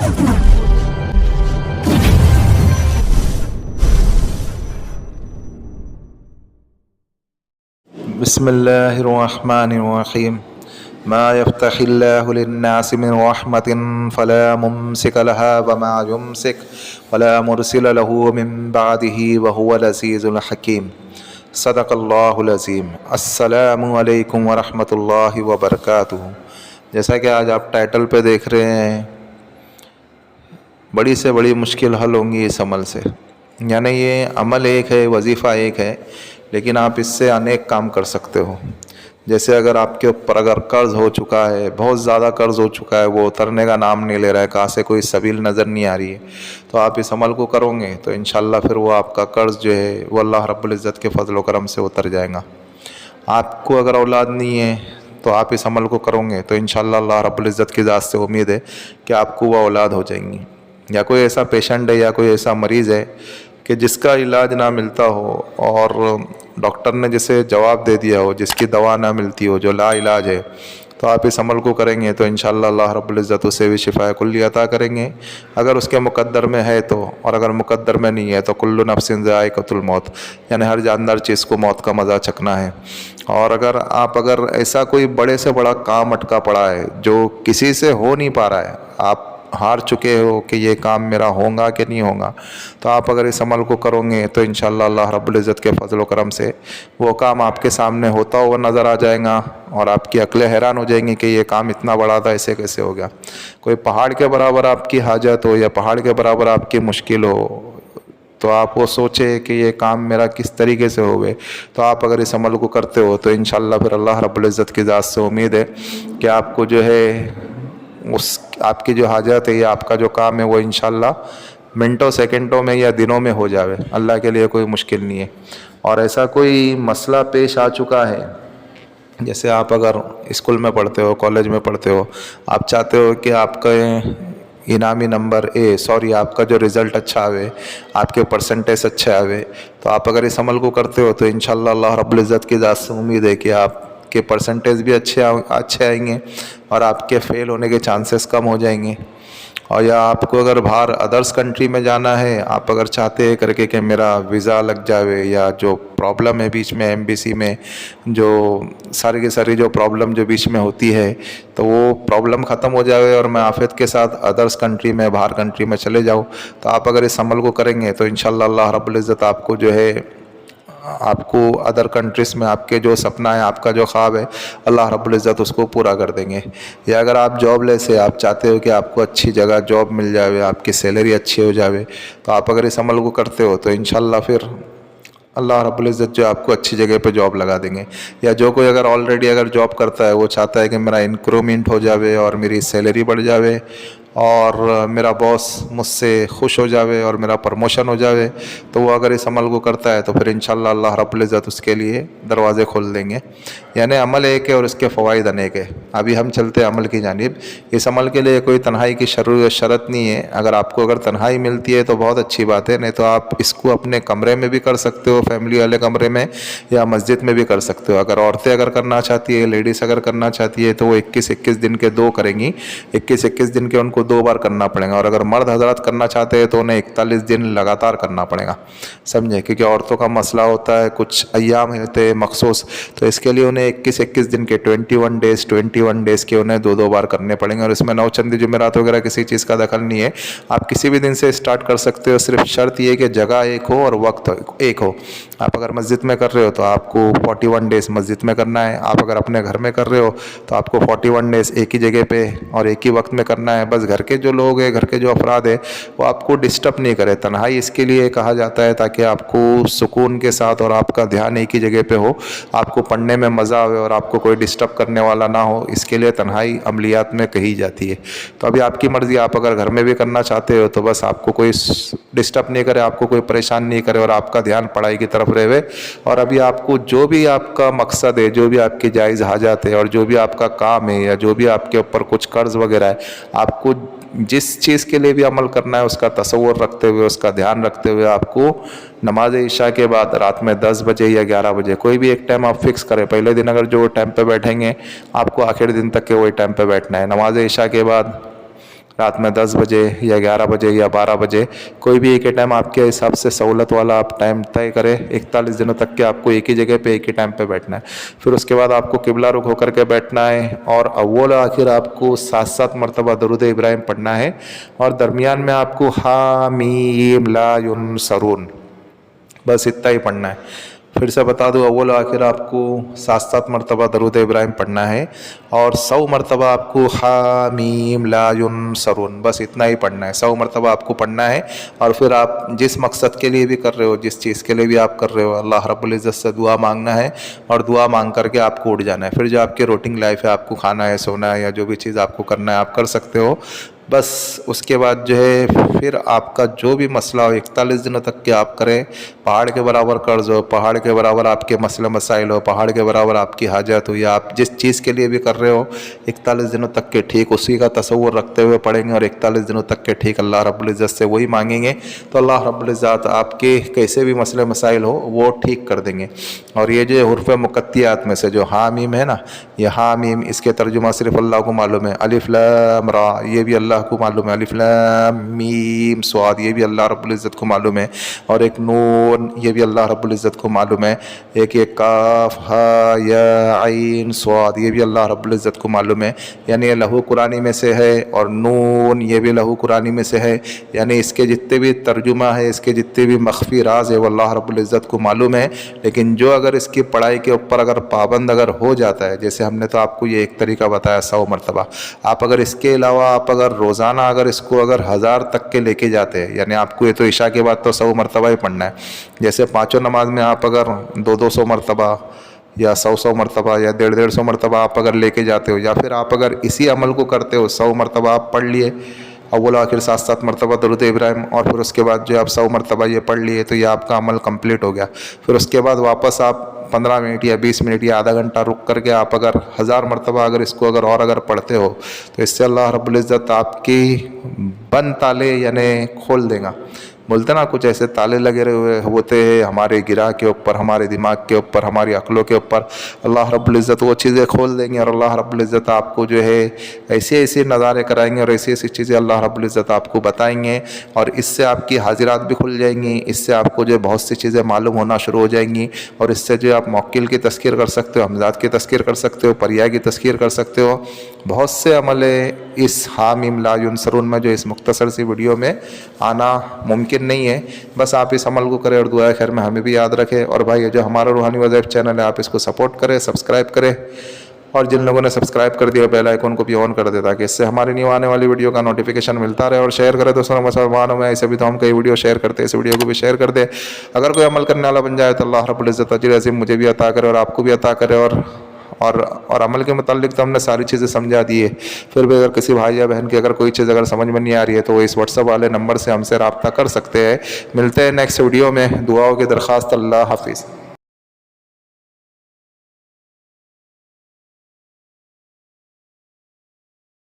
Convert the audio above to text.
बिस्मिल्लाहिर्रहमानिर्रहीम मा यफ्तहिल्लाहु लिन्नासि मिन रहमतिन फला मुमसिक लहा वमा युमसिक वला मुरसिल लहु मिन बादिही वहुवल अज़ीज़ुल हकीम। सदक़ल्लाहुल अज़ीम। अस्सलामु अलैकुम वरहमतुल्लाहि वबरकातुहू। जैसा कि आज आप टाइटल पे देख रहे हैं, बड़ी से बड़ी मुश्किल हल होंगी इस अमल से। यानी ये अमल एक है, वजीफ़ा एक है, लेकिन आप इससे अनेक काम कर सकते हो। जैसे अगर आपके ऊपर अगर कर्ज़ हो चुका है, बहुत ज़्यादा कर्ज़ हो चुका है, वो उतरने का नाम नहीं ले रहा है, कहाँ से कोई सबील नज़र नहीं आ रही है, तो आप इस अमल को करोगे तो इंशाअल्लाह फिर वो आपका कर्ज़ जो है वो अल्लाह रब्बुल इज़्ज़त के फ़ज़ल व करम से उतर जाएगा। आपको अगर औलाद नहीं है तो आप इस अमल को करोगे तो इंशाअल्लाह अल्लाह रब्बुल इज़्ज़त की ज़ात से उम्मीद है कि आपको वह औलाद हो जाएंगी। या कोई ऐसा पेशेंट है या कोई ऐसा मरीज़ है कि जिसका इलाज ना मिलता हो और डॉक्टर ने जिसे जवाब दे दिया हो, जिसकी दवा ना मिलती हो, जो ला इलाज है, तो आप इस अमल को करेंगे तो इंशाअल्लाह अल्लाह रब्बुल इज़्ज़त उसे भी शिफा कुल्ली अता करेंगे, अगर उसके मुक़द्दर में है तो। और अगर मुक़द्दर में नहीं है तो कुल्लु नफ्सिन ज़ाइक़तुल मौत, यानी हर जानदार चीज़ को मौत का मज़ा चखना है। और अगर ऐसा कोई बड़े से बड़ा काम अटका पड़ा है जो किसी से हो नहीं पा रहा है, आप हार चुके हो कि ये काम मेरा होगा कि नहीं होगा, तो आप अगर इस अमल को करोगे तो इंशाअल्लाह अल्लाह रब्बुल इज़्ज़त के फ़ज़ल व करम से वो काम आपके सामने होता हुआ नज़र आ जाएगा और आपकी अक्लें हैरान हो जाएंगी कि ये काम इतना बड़ा था, ऐसे कैसे हो गया। कोई पहाड़ के बराबर आपकी हाजत हो या पहाड़ के बराबर आपकी मुश्किल हो, तो आप वो सोचे कि ये काम मेरा किस तरीके से होवे, तो आप अगर इस अमल को करते हो तो इंशाअल्लाह फिर अल्लाह रब्बुल इज़्ज़त की ज़ात से उम्मीद है कि आपको जो है आपकी जो हाजत है या आपका जो काम है वो इंशाअल्लाह मिनटों सेकंडों में या दिनों में हो जावे। अल्लाह के लिए कोई मुश्किल नहीं है। और ऐसा कोई मसला पेश आ चुका है, जैसे आप अगर स्कूल में पढ़ते हो, कॉलेज में पढ़ते हो, आप चाहते हो कि आपका इनामी नंबर आपका जो रिज़ल्ट अच्छा आवे, आपके परसेंटेज अच्छे आवे, तो आप अगर इस अमल को करते हो तो इंशाअल्लाह अल्लाह रब्बुल इज़्ज़त की ज़ात से उम्मीद है कि आपके परसेंटेज भी अच्छे आएंगे और आपके फ़ेल होने के चांसेस कम हो जाएंगे। और या आपको अगर बाहर अदर्स कंट्री में जाना है, आप अगर चाहते हैं करके कि मेरा वीज़ा लग जावे, या जो प्रॉब्लम है बीच में एम्बेसी में, जो सारी की सारी जो प्रॉब्लम जो बीच में होती है, तो वो प्रॉब्लम ख़त्म हो जावे और मैं आफियत के साथ अदर्स कंट्री में, बाहर कंट्री में चले जाऊँ, तो आप अगर इस अमल को करेंगे तो इंशाअल्लाह अल्लाह रब्बुल इज़्ज़त आपको जो है, आपको अदर कंट्रीज़ में आपके जो सपना है, आपका जो ख्वाब है, अल्लाह रब्बुल इज़्ज़त उसको पूरा कर देंगे। या अगर आप जॉबलेस है, आप चाहते हो कि आपको अच्छी जगह जॉब मिल जावे, आपकी सैलरी अच्छी हो जावे, तो आप अगर इस अमल को करते हो तो इंशाअल्लाह फिर अल्लाह रब्बुल इज़्ज़त जो आपको अच्छी जगह पे जॉब लगा देंगे। या जो कोई अगर ऑलरेडी अगर जॉब करता है, वो चाहता है कि मेरा इंक्रीमेंट हो जावे और मेरी सैलरी बढ़ जावे और मेरा बॉस मुझसे खुश हो जावे और मेरा प्रमोशन हो जावे, तो वो अगर इस अमल को करता है तो फिर इंशाअल्लाह अल्लाह रब्बुल इज़्ज़त उसके लिए दरवाज़े खोल देंगे। यानी अमल एक है और इसके फ़वाइद अनेक है। अभी हम चलते हैं अमल की जानिब। इस अमल के लिए कोई तन्हाई की शरत नहीं है। अगर तन्हाई मिलती है तो बहुत अच्छी बात है, नहीं तो आप इसको अपने कमरे में भी कर सकते हो, फैमिली वाले कमरे में, या मस्जिद में भी कर सकते हो। अगर औरतें अगर करना चाहती है, लेडीज़ अगर करना चाहती है, तो वो 21-21 दिन के 2 करेंगी। 21-21 दिन के उनको 2 बार करना पड़ेगा। और अगर मर्द हजरात करना चाहते हैं तो उन्हें 41 दिन लगातार करना पड़ेगा, समझे, क्योंकि औरतों का मसला होता है, कुछ अय्याम होते हैं मखसूस, तो इसके लिए उन्हें 21-21 दिन के 21 डेज़ के उन्हें 2-2 बार करने पड़ेंगे। और इसमें नौचंदी जुमेरात वगैरह किसी चीज़ का दखल नहीं है, आप किसी भी दिन से स्टार्ट कर सकते हो। सिर्फ शर्त ये कि जगह एक हो और वक्त एक हो। आप अगर मस्जिद में कर रहे हो तो आपको 41 डेज़ मस्जिद में करना है। आप अगर अपने घर में कर रहे हो तो आपको 41 डेज़ एक ही जगह पे और एक ही वक्त में करना है। बस घर के जो लोग हैं, घर के जो अफराद है, वो आपको डिस्टर्ब नहीं करे। तन्हाई इसके लिए कहा जाता है ताकि आपको सुकून के साथ और आपका ध्यान एक ही जगह पे हो, आपको पढ़ने में मज़ा आवे और आपको कोई डिस्टर्ब करने वाला ना हो, इसके लिए तन्हाई अमलियात में कही जाती है। तो अभी आपकी मर्ज़ी, आप अगर घर में भी करना चाहते हो तो बस आपको कोई डिस्टर्ब नहीं करे, आपको कोई परेशान नहीं करे और आपका ध्यान पढ़ाई की तरफ रहे। और अभी आपको जो भी आपका मकसद है, जो भी आपकी जायज़ हाजत है और जो भी आपका काम है या जो भी आपके ऊपर कुछ कर्ज़ वगैरह है, आपको जिस चीज़ के लिए भी अमल करना है उसका तसव्वुर रखते हुए, उसका ध्यान रखते हुए, आपको नमाज इशा के बाद रात में 10 बजे या 11 बजे कोई भी एक टाइम आप फिक्स करें। पहले दिन अगर जो टाइम पे बैठेंगे, आपको आखिर दिन तक के वही टाइम पे बैठना है। नमाज इशा के बाद رات میں 10 بجے یا 11 بجے یا 12 بجے، کوئی بھی ایک ہی ٹائم آپ کے حساب سے سہولت والا آپ ٹائم طے کرے۔ 41 دنوں تک کہ آپ کو ایک ہی جگہ پہ ایک ہی ٹائم پہ بیٹھنا ہے۔ پھر اس کے بعد آپ کو قبلہ رخ ہو کر کے بیٹھنا ہے، اور اول آخر آپ کو 7 مرتبہ درود ابراہیم پڑھنا ہے، اور درمیان میں آپ کو حامیم لا ینصرون، بس اتنا ہی پڑھنا ہے۔ پھر سے بتا دوں، اول آخر آپ کو 7 مرتبہ درود ابراہیم پڑھنا ہے، اور 100 مرتبہ آپ کو حامیم لا ینصرون، بس اتنا ہی پڑھنا ہے۔ 100 مرتبہ آپ کو پڑھنا ہے، اور پھر آپ جس مقصد کے لیے بھی کر رہے ہو، جس چیز کے لیے بھی آپ کر رہے ہو، اللہ رب العزت سے دعا مانگنا ہے، اور دعا مانگ کر کے آپ کو اٹھ جانا ہے۔ پھر جو آپ کی روٹنگ لائف ہے، آپ کو کھانا ہے، سونا ہے، یا جو بھی چیز آپ کو کرنا ہے آپ کر سکتے ہو۔ بس اس کے بعد جو ہے پھر آپ کا جو بھی مسئلہ ہو 41 دنوں تک کہ آپ کریں، پہاڑ کے برابر قرض ہو، پہاڑ کے برابر آپ کے مسئلے مسائل ہو، پہاڑ کے برابر آپ کی حاجت ہو، یا آپ جس چیز کے لیے بھی کر رہے ہو، 41 دنوں تک کے ٹھیک اسی کا تصور رکھتے ہوئے پڑھیں گے، اور 41 دنوں تک کے ٹھیک اللہ رب العزت سے وہی مانگیں گے، تو اللہ رب العزت آپ کے کیسے بھی مسئلے مسائل ہو وہ ٹھیک کر دیں گے۔ اور یہ جو حروف مقطعات میں سے جو حامیم ہے نا، یہ حامیم، اس کے ترجمہ صرف اللہ کو معلوم ہے۔ الف لام را، یہ بھی اللہ کو معلوم ہے۔ الف لام میم صاد، یہ بھی اللہ رب العزت کو معلوم ہے۔ اور ایک نون، یہ بھی اللہ رب العزت کو معلوم ہے۔ ایک یہ کاف ہا یا عین صاد، یہ بھی اللہ رب العزت کو معلوم ہے۔ یعنی یہ لہو قرآنی میں سے ہے، اور نون یہ بھی لہو قرآنی میں سے ہے۔ یعنی اس کے جتنے بھی ترجمہ ہے، اس کے جتنے بھی مخفی راز ہے، وہ اللہ رب العزت کو معلوم ہے۔ لیکن جو اگر اس کی پڑھائی کے اوپر اگر پابند اگر ہو جاتا ہے، جیسے ہم نے تو آپ کو یہ ایک طریقہ بتایا 100 مرتبہ، آپ اگر اس کے علاوہ آپ اگر روزانہ اگر اس کو اگر 1000 تک کے لے کے جاتے ہیں، یعنی آپ کو یہ تو عشاء کے بعد تو 100 مرتبہ ہی پڑھنا ہے، جیسے 5 نماز میں آپ اگر 200 مرتبہ یا 100 مرتبہ یا 150 مرتبہ آپ اگر لے کے جاتے ہو، یا پھر آپ اگر اسی عمل کو کرتے ہو، 100 مرتبہ آپ پڑھ لیے، اول آخر 7 مرتبہ درود ابراہیم، اور پھر اس کے بعد جو آپ 100 مرتبہ یہ پڑھ لیے، تو یہ آپ کا عمل کمپلیٹ ہو گیا۔ پھر اس کے بعد واپس آپ 15 منٹ یا 20 منٹ یا آدھا گھنٹہ رک کر کے آپ اگر 1000 مرتبہ اگر اس کو اگر پڑھتے ہو، تو اس سے اللہ رب العزت آپ کی بند تالے یعنی کھول دے گا۔ بولتے نا کچھ ایسے تالے لگے ہوئے ہوتے ہیں ہمارے گرہ کے اوپر، ہمارے دماغ کے اوپر، ہماری عقلوں کے اوپر، اللہ رب العزت وہ چیزیں کھول دیں گے، اور اللہ رب العزت آپ کو جو ہے ایسے ایسے نظارے کرائیں گے، اور ایسی ایسی چیزیں اللہ رب العزت آپ کو بتائیں گے، اور اس سے آپ کی حاضرات بھی کھل جائیں گی، اس سے آپ کو جو بہت سی چیزیں معلوم ہونا شروع ہو جائیں گی، اور اس سے جو آپ موکل کی تذکیر کر سکتے ہو، حمزات کی تذکیر کر سکتے ہو، پریا کی تذکیر کر سکتے ہو۔ بہت سے عمل اس حامیم لا ینصرون میں جو اس مختصر سی ویڈیو میں آنا ممکن نہیں ہے، بس آپ اس عمل کو کریں، اور دعائے خیر میں ہمیں بھی یاد رکھیں۔ اور بھائی یہ جو ہمارا روحانی وظائف چینل ہے، آپ اس کو سپورٹ کریں، سبسکرائب کریں، اور جن لوگوں نے سبسکرائب کر دیا بیل آئیکن کو بھی آن کر دے، تاکہ اس سے ہماری نیو آنے والی ویڈیو کا نوٹیفیکیشن ملتا رہے، اور شیئر کرے دوستوں مسلمانوں میں، ایسے بھی تو ہم کئی ویڈیو شیئر کرتے ہیں، اس ویڈیو کو بھی شیئر کر دے۔ اگر کوئی عمل کرنے والا بن جائے تو اللہ رب العزت اجر عظیم مجھے بھی عطا کرے اور آپ کو بھی عطا کرے۔ اور عمل کے متعلق تو ہم نے ساری چیزیں سمجھا دی ہے۔ پھر بھی اگر کسی بھائی یا بہن کی اگر کوئی چیز اگر سمجھ میں نہیں آ رہی ہے، تو وہ اس واٹس ایپ والے نمبر سے ہم سے رابطہ کر سکتے ہیں۔ ملتے ہیں نیکسٹ ویڈیو میں، دعاؤں کی درخواست۔ اللہ حافظ۔